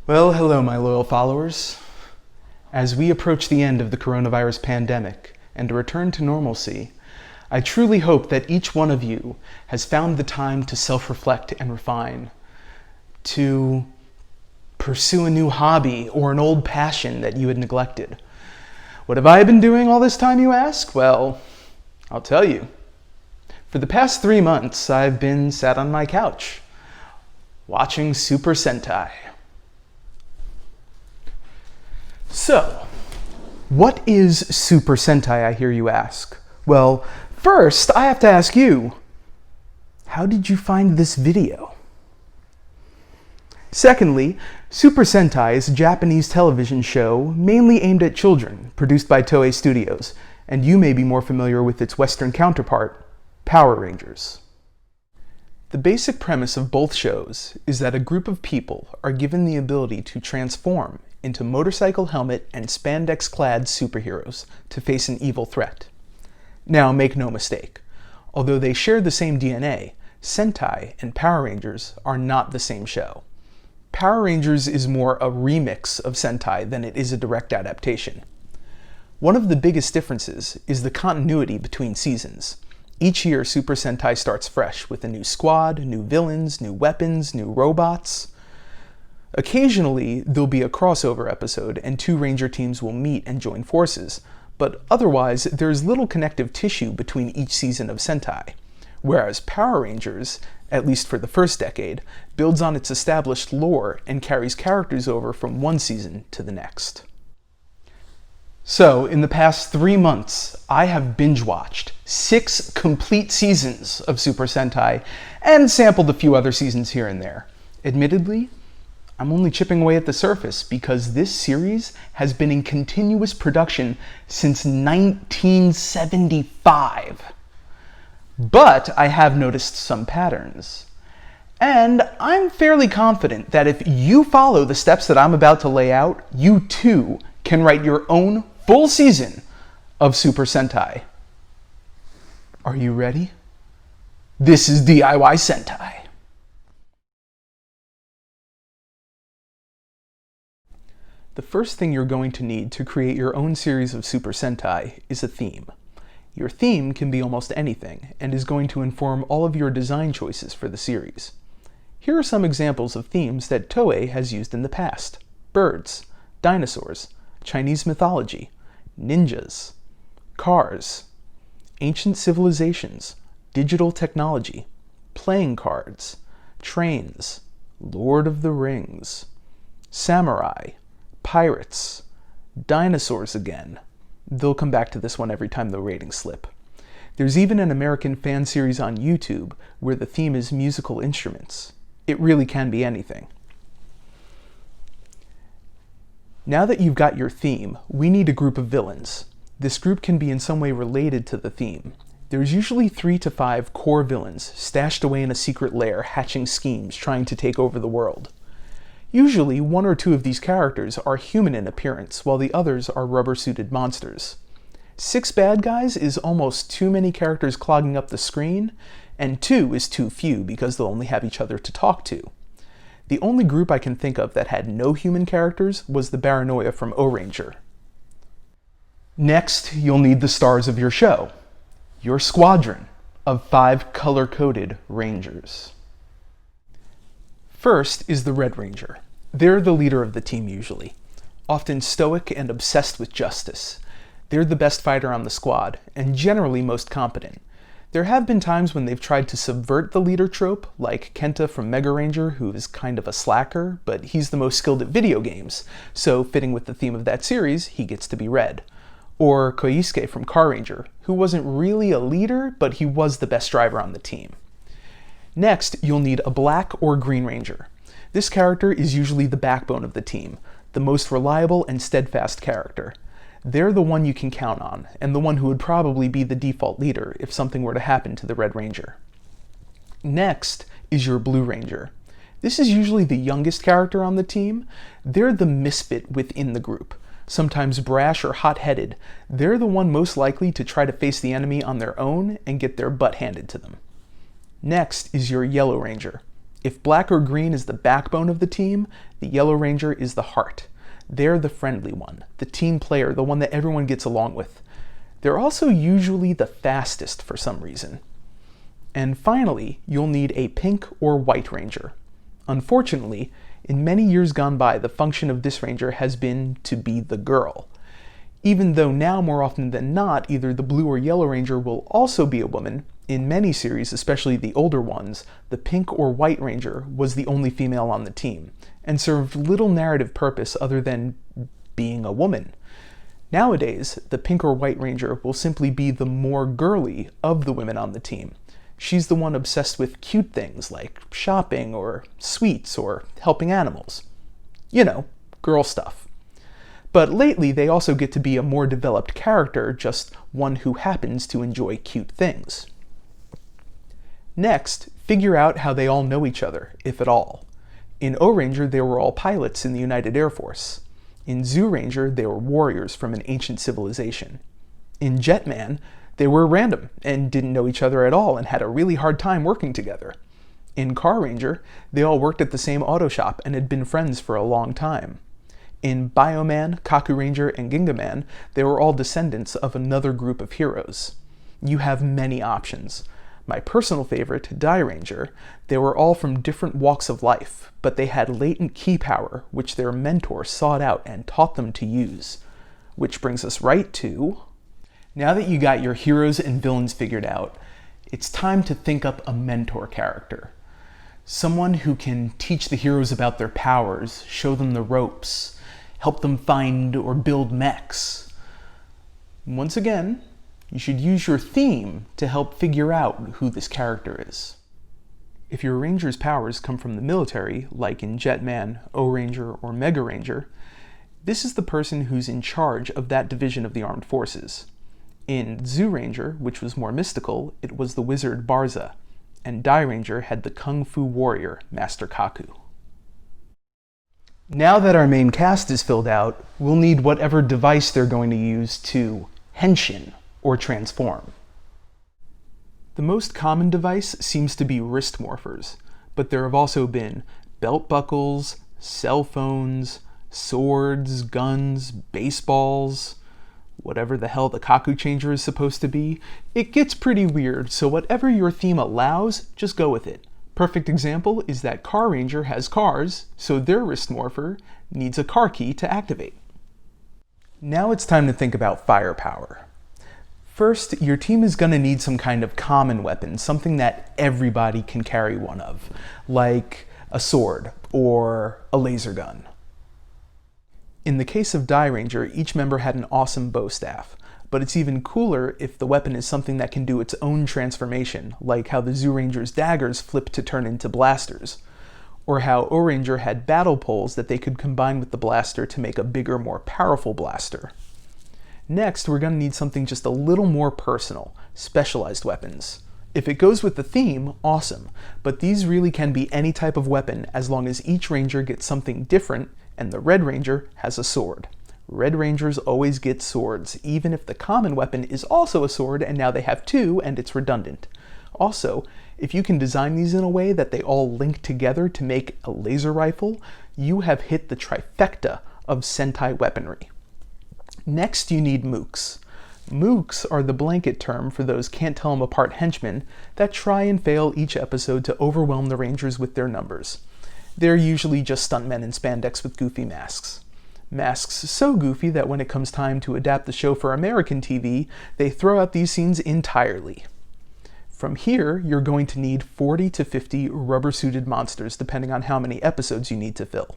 Well, hello, my loyal followers. As we approach the end of the coronavirus pandemic and a return to normalcy, I truly hope that each one of you has found the time to self-reflect and refine, to pursue a new hobby or an old passion that you had neglected. What have I been doing all this time, you ask? Well, I'll tell you. For the past 3 months, I've been sat on my couch, watching Super Sentai. So, what is Super Sentai, I hear you ask? Well, first, I have to ask you, how did you find this video? Secondly, Super Sentai is a Japanese television show mainly aimed at children, produced by Toei Studios, and you may be more familiar with its Western counterpart, Power Rangers. The basic premise of both shows is that a group of people are given the ability to transform into motorcycle helmet and spandex-clad superheroes to face an evil threat. Now, make no mistake, although they share the same DNA, Sentai and Power Rangers are not the same show. Power Rangers is more a remix of Sentai than it is a direct adaptation. One of the biggest differences is the continuity between seasons. Each year, Super Sentai starts fresh with a new squad, new villains, new weapons, new robots. Occasionally, there'll be a crossover episode and 2 Ranger teams will meet and join forces, but otherwise, there's little connective tissue between each season of Sentai. Whereas Power Rangers, at least for the first decade, builds on its established lore and carries characters over from one season to the next. So, in the past 3 months, I have binge-watched 6 complete seasons of Super Sentai and sampled a few other seasons here and there. Admittedly, I'm only chipping away at the surface because this series has been in continuous production since 1975. But I have noticed some patterns. And I'm fairly confident that if you follow the steps that I'm about to lay out, you too can write your own full season of Super Sentai. Are you ready? This is D.I.Y. Sentai. The first thing you're going to need to create your own series of Super Sentai is a theme. Your theme can be almost anything, and is going to inform all of your design choices for the series. Here are some examples of themes that Toei has used in the past: birds, dinosaurs, Chinese mythology, ninjas, cars, ancient civilizations, digital technology, playing cards, trains, Lord of the Rings, samurai, pirates, dinosaurs again. They'll come back to this one every time the ratings slip. There's even an American fan series on YouTube where the theme is musical instruments. It really can be anything. Now that you've got your theme, we need a group of villains. This group can be in some way related to the theme. There's usually 3 to 5 core villains stashed away in a secret lair, hatching schemes, trying to take over the world. Usually, 1 or 2 of these characters are human in appearance, while the others are rubber-suited monsters. 6 bad guys is almost too many characters clogging up the screen, and 2 is too few because they'll only have each other to talk to. The only group I can think of that had no human characters was the Paranoia from O-Ranger. Next, you'll need the stars of your show, your squadron of 5 color-coded Rangers. First is the Red Ranger. They're the leader of the team usually, often stoic and obsessed with justice. They're the best fighter on the squad, and generally most competent. There have been times when they've tried to subvert the leader trope, like Kenta from Mega Ranger, who is kind of a slacker, but he's the most skilled at video games, so fitting with the theme of that series, he gets to be red. Or Koisuke from Car Ranger, who wasn't really a leader, but he was the best driver on the team. Next, you'll need a Black or Green Ranger. This character is usually the backbone of the team, the most reliable and steadfast character. They're the one you can count on, and the one who would probably be the default leader if something were to happen to the Red Ranger. Next is your Blue Ranger. This is usually the youngest character on the team. They're the misfit within the group. Sometimes brash or hot-headed, they're the one most likely to try to face the enemy on their own and get their butt handed to them. Next is your Yellow Ranger. If black or green is the backbone of the team, the Yellow Ranger is the heart. They're the friendly one, the team player, the one that everyone gets along with. They're also usually the fastest for some reason. And finally, you'll need a pink or white ranger. Unfortunately, in many years gone by, the function of this ranger has been to be the girl. Even though now, more often than not, either the blue or yellow ranger will also be a woman, in many series, especially the older ones, the pink or white ranger was the only female on the team, and served little narrative purpose other than being a woman. Nowadays, the pink or white ranger will simply be the more girly of the women on the team. She's the one obsessed with cute things like shopping or sweets or helping animals. You know, girl stuff. But lately, they also get to be a more developed character, just one who happens to enjoy cute things. Next, figure out how they all know each other, if at all. In O-Ranger, they were all pilots in the United Air Force. In Zyuranger, they were warriors from an ancient civilization. In Jetman, they were random and didn't know each other at all and had a really hard time working together. In Car Ranger, they all worked at the same auto shop and had been friends for a long time. In Bioman, Kaku Ranger, and Gingaman, they were all descendants of another group of heroes. You have many options. My personal favorite, D.I.Y Ranger, they were all from different walks of life, but they had latent ki power, which their mentor sought out and taught them to use. Which brings us right to... Now that you got your heroes and villains figured out, it's time to think up a mentor character. Someone who can teach the heroes about their powers, show them the ropes, help them find or build mechs. Once again, you should use your theme to help figure out who this character is. If your ranger's powers come from the military, like in Jetman, O-Ranger, or Mega Ranger, this is the person who's in charge of that division of the armed forces. In Zyuranger, which was more mystical, it was the wizard Barza, and D.I.Y Ranger had the kung fu warrior, Master Kaku. Now that our main cast is filled out, we'll need whatever device they're going to use to henshin, or transform. The most common device seems to be wrist morphers, but there have also been belt buckles, cell phones, swords, guns, baseballs, whatever the hell the Kaku changer is supposed to be. It gets pretty weird, so whatever your theme allows, just go with it. Perfect example is that Car Ranger has cars, so their wrist morpher needs a car key to activate. Now it's time to think about firepower. First, your team is going to need some kind of common weapon, something that everybody can carry one of, like a sword or a laser gun. In the case of D.I.Y Ranger, each member had an awesome bow staff, but it's even cooler if the weapon is something that can do its own transformation, like how the Zyuranger's daggers flip to turn into blasters, or how O-Ranger had battle poles that they could combine with the blaster to make a bigger, more powerful blaster. Next, we're going to need something just a little more personal, specialized weapons. If it goes with the theme, awesome, but these really can be any type of weapon as long as each ranger gets something different and the Red Ranger has a sword. Red Rangers always get swords, even if the common weapon is also a sword and now they have two and it's redundant. Also, if you can design these in a way that they all link together to make a laser rifle, you have hit the trifecta of Sentai weaponry. Next, you need mooks. Mooks are the blanket term for those can't-tell-them-apart henchmen that try and fail each episode to overwhelm the Rangers with their numbers. They're usually just stuntmen in spandex with goofy masks. Masks so goofy that when it comes time to adapt the show for American TV, they throw out these scenes entirely. From here, you're going to need 40 to 50 rubber-suited monsters, depending on how many episodes you need to fill.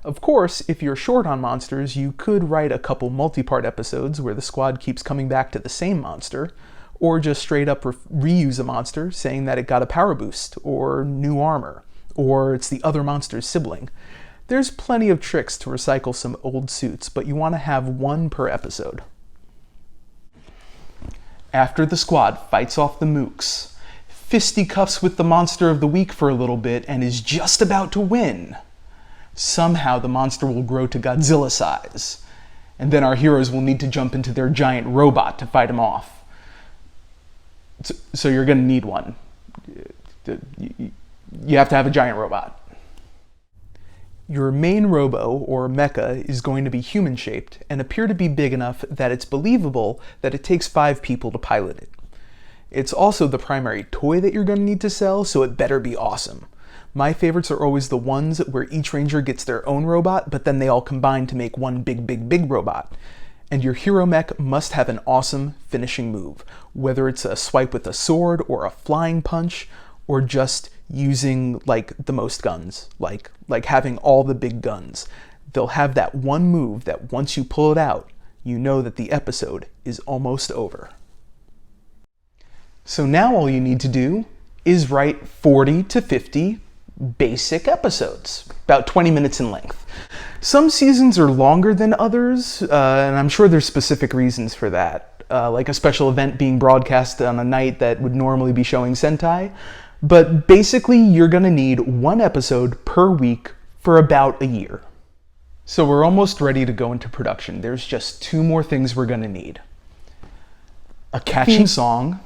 Of course, if you're short on monsters, you could write a couple multi-part episodes where the squad keeps coming back to the same monster, or just straight up reuse a monster, saying that it got a power boost, or new armor, or it's the other monster's sibling. There's plenty of tricks to recycle some old suits, but you want to have one per episode. After the squad fights off the mooks, fisticuffs with the monster of the week for a little bit, and is just about to win, somehow the monster will grow to Godzilla size, and then our heroes will need to jump into their giant robot to fight him off. So you're going to need one. you have to have a giant robot. Your main robo, or mecha, is going to be human-shaped and appear to be big enough that it's believable that it takes 5 people to pilot it. It's also the primary toy that you're going to need to sell, so it better be awesome. My favorites are always the ones where each ranger gets their own robot, but then they all combine to make one big robot. And your hero mech must have an awesome finishing move, whether it's a swipe with a sword or a flying punch, or just using like the most guns, like having all the big guns. They'll have that one move that once you pull it out, you know that the episode is almost over. So now all you need to do is write 40 to 50 basic episodes, about 20 minutes in length. Some seasons are longer than others, and I'm sure there's specific reasons for that, like a special event being broadcast on a night that would normally be showing Sentai. But basically, you're going to need 1 episode per week for about a year. So we're almost ready to go into production. There's just 2 more things we're going to need. A catchy song,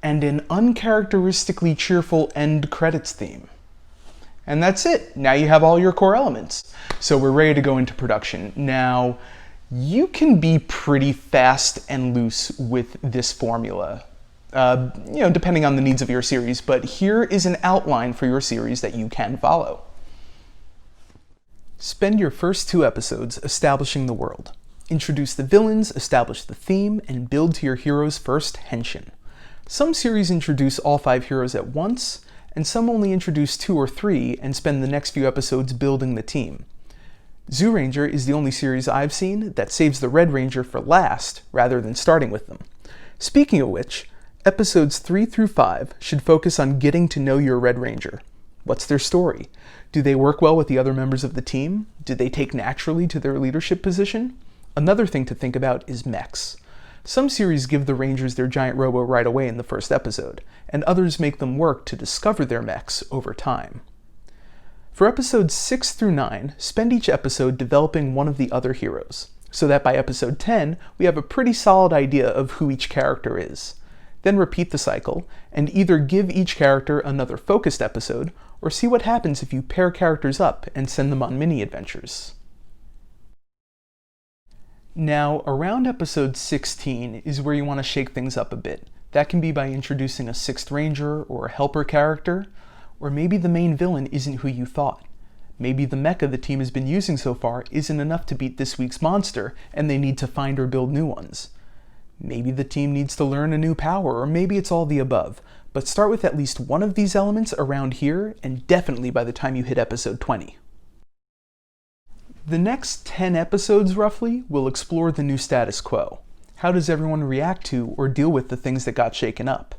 and an uncharacteristically cheerful end credits theme. And that's it. Now you have all your core elements. So we're ready to go into production. Now, you can be pretty fast and loose with this formula, depending on the needs of your series, but here is an outline for your series that you can follow. Spend your first 2 episodes establishing the world. Introduce the villains, establish the theme, and build to your hero's first henshin. Some series introduce all 5 heroes at once, and some only introduce 2 or 3 and spend the next few episodes building the team. Zyuranger is the only series I've seen that saves the Red Ranger for last rather than starting with them. Speaking of which, episodes 3 through 5 should focus on getting to know your Red Ranger. What's their story? Do they work well with the other members of the team? Do they take naturally to their leadership position? Another thing to think about is mechs. Some series give the Rangers their giant robo right away in the first episode, and others make them work to discover their mechs over time. For episodes 6 through 9, spend each episode developing one of the other heroes, so that by episode 10, we have a pretty solid idea of who each character is. Then repeat the cycle, and either give each character another focused episode, or see what happens if you pair characters up and send them on mini-adventures. Now, around episode 16 is where you want to shake things up a bit. That can be by introducing a 6th Ranger or a helper character, or maybe the main villain isn't who you thought. Maybe the mecha the team has been using so far isn't enough to beat this week's monster, and they need to find or build new ones. Maybe the team needs to learn a new power, or maybe it's all the above. But start with at least one of these elements around here, and definitely by the time you hit episode 20. The next 10 episodes, roughly, will explore the new status quo. How does everyone react to or deal with the things that got shaken up?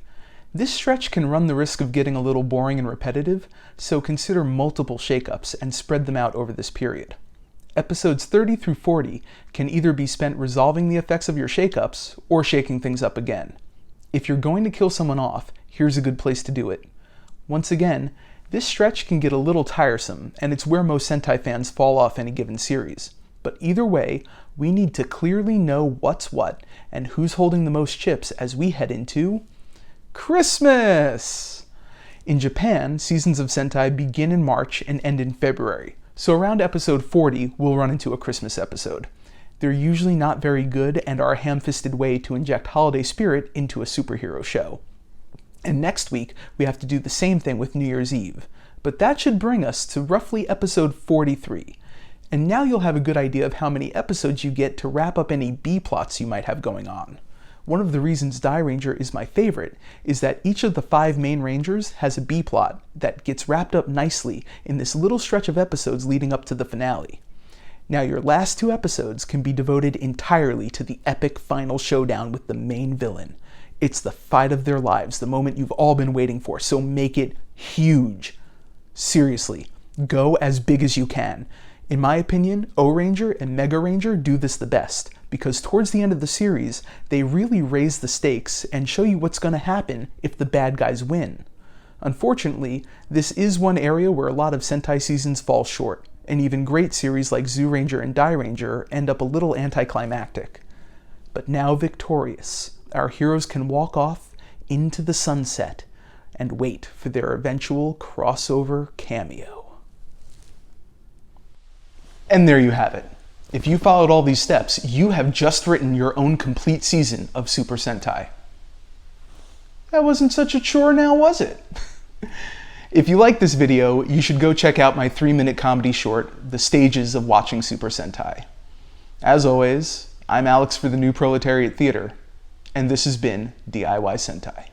This stretch can run the risk of getting a little boring and repetitive, so consider multiple shakeups and spread them out over this period. Episodes 30 through 40 can either be spent resolving the effects of your shakeups or shaking things up again. If you're going to kill someone off, here's a good place to do it. Once again, this stretch can get a little tiresome, and it's where most Sentai fans fall off any given series. But either way, we need to clearly know what's what and who's holding the most chips as we head into Christmas! In Japan, seasons of Sentai begin in March and end in February, so around episode 40 we'll run into a Christmas episode. They're usually not very good and are a ham-fisted way to inject holiday spirit into a superhero show. And next week, we have to do the same thing with New Year's Eve. But that should bring us to roughly episode 43. And now you'll have a good idea of how many episodes you get to wrap up any B-plots you might have going on. One of the reasons D.I.Y Ranger is my favorite is that each of the 5 main Rangers has a B-plot that gets wrapped up nicely in this little stretch of episodes leading up to the finale. Now your last 2 episodes can be devoted entirely to the epic final showdown with the main villain. It's the fight of their lives, the moment you've all been waiting for, so make it huge. Seriously, go as big as you can. In my opinion, O-Ranger and Mega Ranger do this the best, because towards the end of the series, they really raise the stakes and show you what's going to happen if the bad guys win. Unfortunately, this is one area where a lot of Sentai seasons fall short, and even great series like Zyuranger and D.I.Y Ranger end up a little anticlimactic. But now victorious, our heroes can walk off into the sunset, and wait for their eventual crossover cameo. And there you have it. If you followed all these steps, you have just written your own complete season of Super Sentai. That wasn't such a chore now, was it? If you like this video, you should go check out my 3-minute comedy short, The Stages of Watching Super Sentai. As always, I'm Alex for the New Proletariat Theater, and this has been D.I.Y. Sentai.